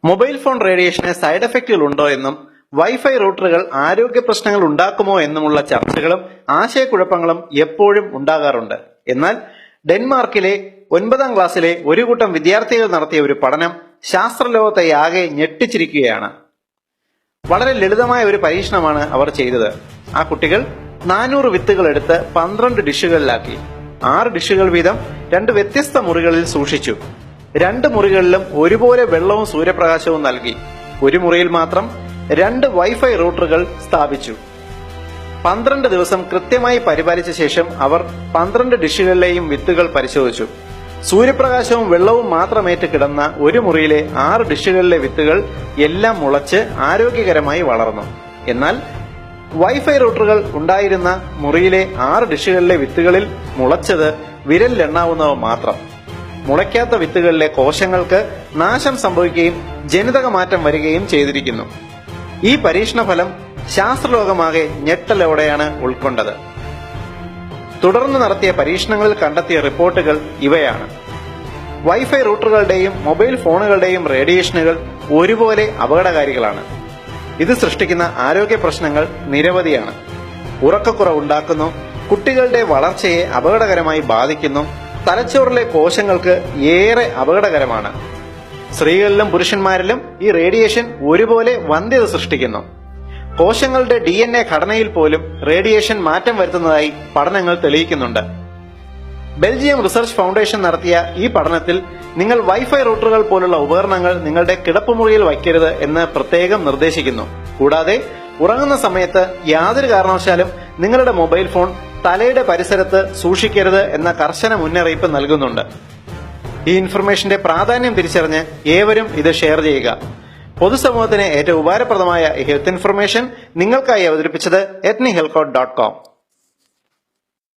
Mobile phone റേഡിയേഷന് side എഫക്റ്റുകൾ ഉണ്ടോ എന്നും wifi റൂട്ടറുകൾ ആരോഗ്യ പ്രശ്നങ്ങൾ ഉണ്ടാക്കുമോ എന്നുമുള്ള ചർച്ചകളും ആശയക്കുഴപ്പങ്ങളും എപ്പോഴും ഉണ്ടാകാറുണ്ട്. എന്നാൽ ഡെൻമാർക്കിലെ 9ാം ക്ലാസ്സിലെ ഒരു കൂട്ടം വിദ്യാർത്ഥികൾ നടത്തിയ ഒരു പഠനം ശാസ്ത്രലോകത്തെ ആകെ ഞെട്ടിച്ചിരിക്കുകയാണ്. വളരെ ലളിതമായ ഒരു പരീക്ഷണമാണ് അവർ ചെയ്തത്. ആ കുട്ടികൾ 400 വിത്തുകൾ എടുത്ത് 12 ഡിഷുകളിലാക്കി. 6 ഡിഷുകൾ വീതം 2 വ്യത്യസ്ത മുറികളിൽ സൂക്ഷിച്ചു. 2 മുറികളിലും ഒരുപോലെ വെള്ളവും സൂര്യപ്രകാശവും നൽകി. ഒരു മുറിയിൽ മാത്രം 2 വൈഫൈ റൂട്ടറുകൾ സ്ഥാപിച്ചു. 12 ദിവസം കൃത്യമായി പരിപാലിച്ച ശേഷം അവർ 12 ഡിഷുകളിലെയും വിത്തുകൾ പരിശോധിച്ചു. സൂര്യപ്രകാശവും വെള്ളവും മാത്രമേറ്റ് കിടന്ന ഒരു മുറിയിലെ 6 ഡിഷുകളിലെ വിത്തുകൾ എല്ലാം മുളച്ച് ആരോഗ്യകരമായി വളർന്നു. എന്നാൽ വൈഫൈ റൂട്ടറുകൾ ഉണ്ടായിരുന്ന മുറിയിലെ 6 ഡിഷുകളിലെ വിത്തുകളിൽ മുളച്ചത് വിരലിലെണ്ണാവുന്നവ മാത്രം. മുളയ്ക്കാത്ത വിത്തുകളിലെ കോശങ്ങൾക്ക് നാശം സംഭവിക്കുകയും ജനിതക മാറ്റം വരികയും ചെയ്തിരിക്കുന്നു. ഈ പരീക്ഷണ ഫലം ശാസ്ത്രലോകമാകെ ഞെട്ടലോടെയാണ് ഉൾക്കൊണ്ടത്. തുടർന്ന് നടത്തിയ പരീക്ഷണങ്ങളിൽ കണ്ടെത്തിയ റിപ്പോർട്ടുകൾ ഇവയാണ്. വൈഫൈ റൂട്ടറുകളുടെയും മൊബൈൽ ഫോണുകളുടെയും റേഡിയേഷനുകൾ ഒരുപോലെ അപകടകാരികളാണ്. ഇത് സൃഷ്ടിക്കുന്ന ആരോഗ്യ പ്രശ്നങ്ങൾ നിരവധിയാണ്. ഉറക്കക്കുറവുണ്ടാക്കുന്നു, കുട്ടികളുടെ വളർച്ചയെ അപകടകരമായി ബാധിക്കുന്നു, തലച്ചോറിലെ കോശങ്ങൾക്ക് ഏറെ അപകടകരമാണ്. സ്ത്രീകളിലും പുരുഷന്മാരിലും ഈ റേഡിയേഷൻ ഒരുപോലെ വന്ധ്യത സൃഷ്ടിക്കുന്നു. കോശങ്ങളുടെ DNA ഘടനയിൽ പോലും റേഡിയേഷൻ മാറ്റം വരുത്തുന്നതായി പഠനങ്ങൾ തെളിയിക്കുന്നുണ്ട്. ബെൽജിയം റിസർച്ച് ഫൗണ്ടേഷൻ നടത്തിയ ഈ പഠനത്തിൽ നിങ്ങൾ വൈഫൈ റൂട്ടറുകൾ പോലുള്ള ഉപകരണങ്ങൾ നിങ്ങളുടെ കിടപ്പുമുറിയിൽ വയ്ക്കരുത് എന്ന് പ്രത്യേകം നിർദ്ദേശിക്കുന്നു. കൂടാതെ ഉറങ്ങുന്ന സമയത്ത് യാതൊരു കാരണവശാലും നിങ്ങളുടെ മൊബൈൽ ഫോൺ തലയുടെ പരിസരത്ത് സൂക്ഷിക്കരുത് എന്ന കർശന മുന്നറിയിപ്പ് നൽകുന്നുണ്ട്. ഈ ഇൻഫർമേഷന്റെ പ്രാധാന്യം തിരിച്ചറിഞ്ഞ് ഏവരും ഇത് ഷെയർ ചെയ്യുക. പൊതുസമൂഹത്തിന് ഏറ്റവും ഉപകാരപ്രദമായ ഹെൽത്ത് ഇൻഫർമേഷൻ നിങ്ങൾക്കായി അവതരിപ്പിച്ചത് ethnihealthcode.com.